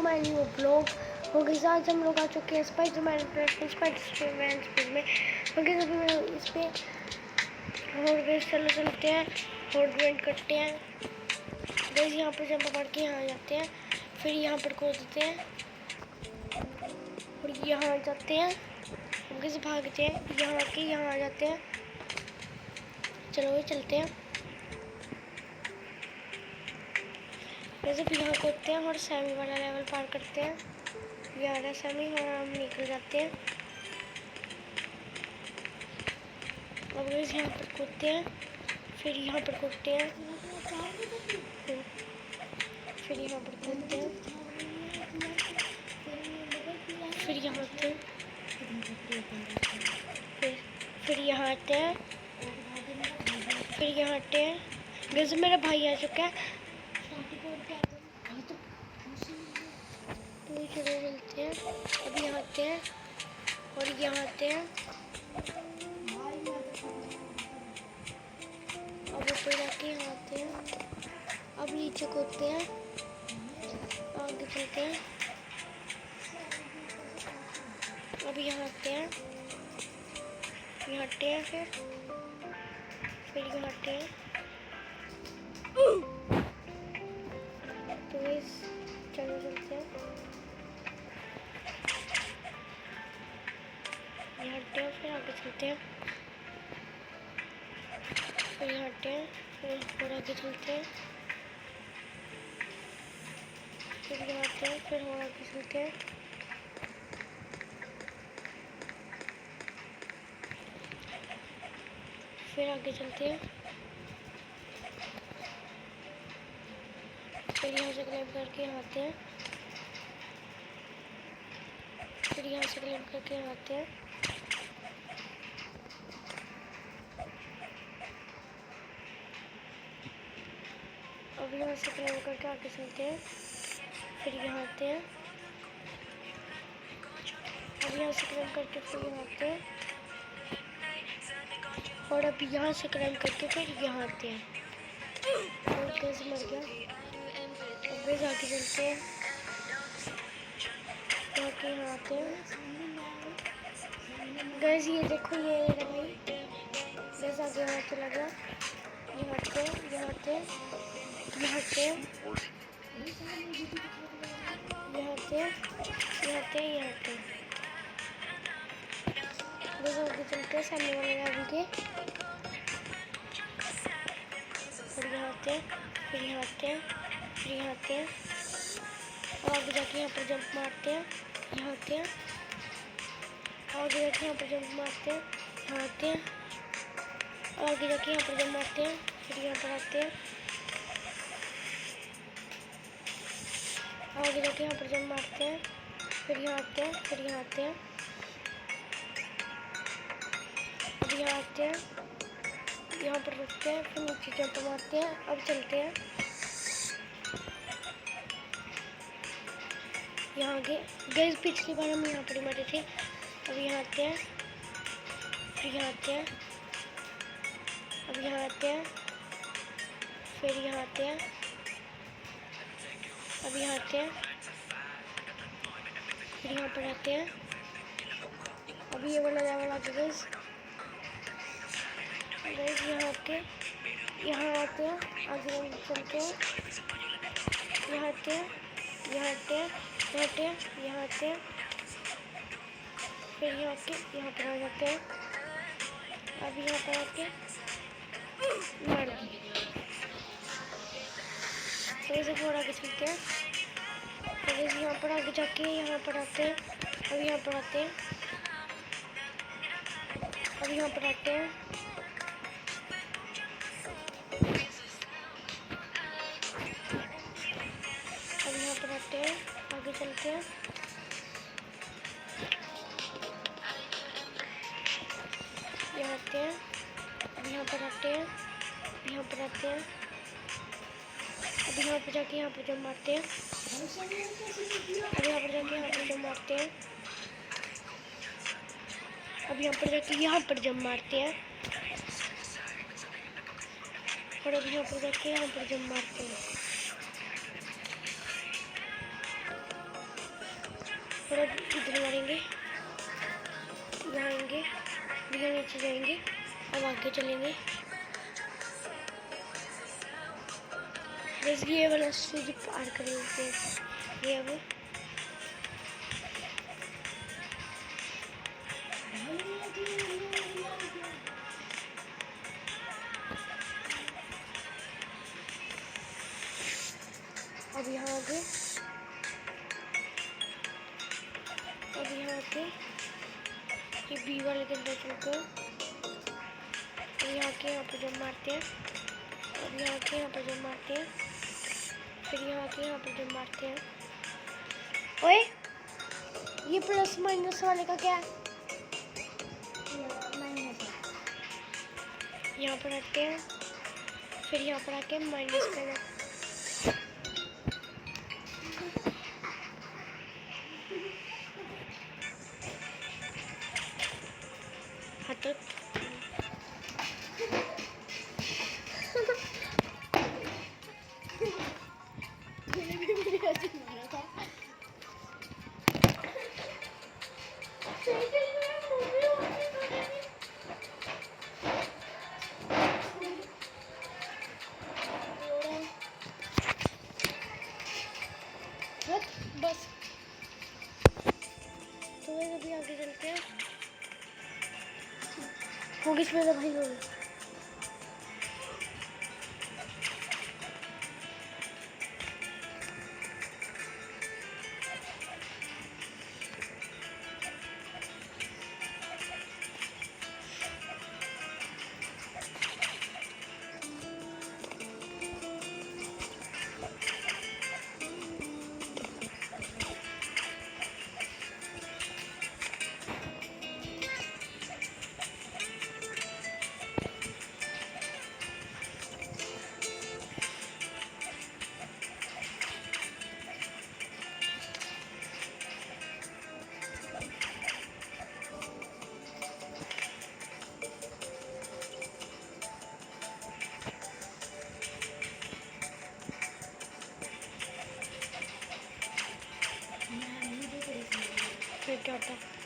My new blog. Okay आज हम लोग आ चुके हैं स्पाइडरमैन स्पीड में। ओके अभी मैं इस पर चलते हैं हॉट वेट करते हैं। गाइस यहाँ पर जंप पकड़ के यहाँ आ जाते हैं, फिर यहाँ पर कूद देते हैं और यहाँ आ जाते हैं। ओके से भागते हैं, यहाँ आके यहाँ आ जाते हैं। चलो ये चलते हैं। वैसे फिर यहाँ कूदते हैं और सैमी वाला लेवल पार करते हैं। ये आ रहा है सैमी और हम निकल जाते हैं। अब वैसे यहाँ पर कूदते हैं, फिर यहाँ पर कूदते हैं, फिर यहाँ पर कूदते हैं, फिर यहाँ आते हैं, फिर यहाँ आते हैं, फिर यहाँ आते हैं। वैसे मेरा भाई आ चुका है, तो चलो चलते हैं। अब यहाँ आते हैं और यहाँ आते हैं। अब ऊपर जाके यहाँ आते हैं। अब नीचे कूदते हैं, आगे चलते हैं। अब यहाँ आते हैं, यहाँ आते हैं, फिर यहाँ आते हैं। तो इस चलो चलते हैं। यहाँ हटते हैं, फिर आगे चलते हैं, फिर यहाँ हटते हैं, फिर आगे चलते हैं, फिर यहाँ आते हैं, फिर और आगे चलते हैं। फिर आगे चलते हैं, फिर यहाँ से क्लाइंब करके यहाँ आते हैं, फिर यहाँ से क्लाइंब करके यहाँ आते हैं। अब यहाँ से क्लाइंब करके आगे चलते हैं, फिर यहाँ आते हैं। अब यहाँ से क्लाइंब करके फिर यहाँ आते हैं और अब यहाँ से क्लाइंब करके फिर यहाँ आते हैं। और कैसे मर गया। अब बस आगे चलते हैं, आके यहाँ आते हैं। गैस ये देखो ये भाई बस आगे यहाँ चला गया। यहाँ आते हैं, यहाँ आते हैं, यहाँ आते हैं, यहाँ आते हैं, यहाँ आते हैं, यहाँ आते हैं। बस आगे चलते हैं सामने वाले लेवल के। फिर यहाँ आते हैं, फिर यहाँ आते हैं, फिर यहाँ आते हैं और आगे जाके यहाँ पर जंप मारते हैं। यहाँ आते हैं, आगे जाके यहाँ पर जंप मारते हैं, यहाँ आते हैं, आगे जाके यहाँ पर जंप मारते हैं, फिर यहाँ पर आते हैं, आगे जाके यहाँ पर जंप मारते हैं, फिर यहाँ आते हैं, फिर यहाँ आते हैं, अब यहाँ आते हैं, यहाँ पर रुकते हैं, फिर नीचे जंप मारते हैं। अब चलते हैं यहाँ आगे। गैस पिछली बार हम यहाँ पर मरे थे। अब यहाँ आते हैं, फिर यहाँ आते हैं, अब यहाँ आते हैं, फिर यहाँ आते हैं, अब यहाँ आते हैं, फिर यहाँ पर आते हैं। अभी ये वाला लेवल आ गया गैस। यहाँ आते, यहाँ आते हैं, आगे चलते हैं, यहाँ आते हैं, यहाँ आते हैं, यहाँ आते हैं, यहाँ आते हैं, फिर यहाँ आके यहाँ पर आ जाते हैं। अब यहाँ पर आके मार दिए। ऐसे थोड़ा आगे चलते हैं, फिर यहाँ पर आगे जाके यहाँ पर आते हैं। अब यहाँ पर आते हैं, अब यहाँ पर आते हैं, अब यहाँ पर आते हैं, आगे चलते हैं, यहाँ आते हैं, अब यहाँ पर आते हैं, यहाँ पर आते हैं, अब यहाँ पर जाके यहाँ पर जंप मारते हैं, अब यहाँ पर जाके यहाँ पर जंप मारते हैं, अब यहाँ पर जाके यहाँ पर जंप मारते हैं और अब यहाँ पर जाके यहाँ पर जंप मारते हैं। थोड़ा इधर मारेंगे, यहाँ आएंगे, यहाँ नीचे जाएंगे, अब आगे चलेंगे। बस ये वाला स्टेज पार करेंगे। ये अब यहाँ आगे, अब यहाँ आके ये बी वाले के अंदर चलते हैं। अब यहाँ के यहाँ पर जब मारते हैं, अब यहाँ के यहाँ पर जब मारते हैं, फिर यहाँ के यहाँ पर जब मारते हैं। ओए ये प्लस माइनस वाले का क्या है? यहाँ पर आते हैं, फिर यहाँ पर आके माइनस करना। हाथ बस तो अभी आगे चलते हैं। होगी इसमें तो भाई होगी। फिर क्या होता है?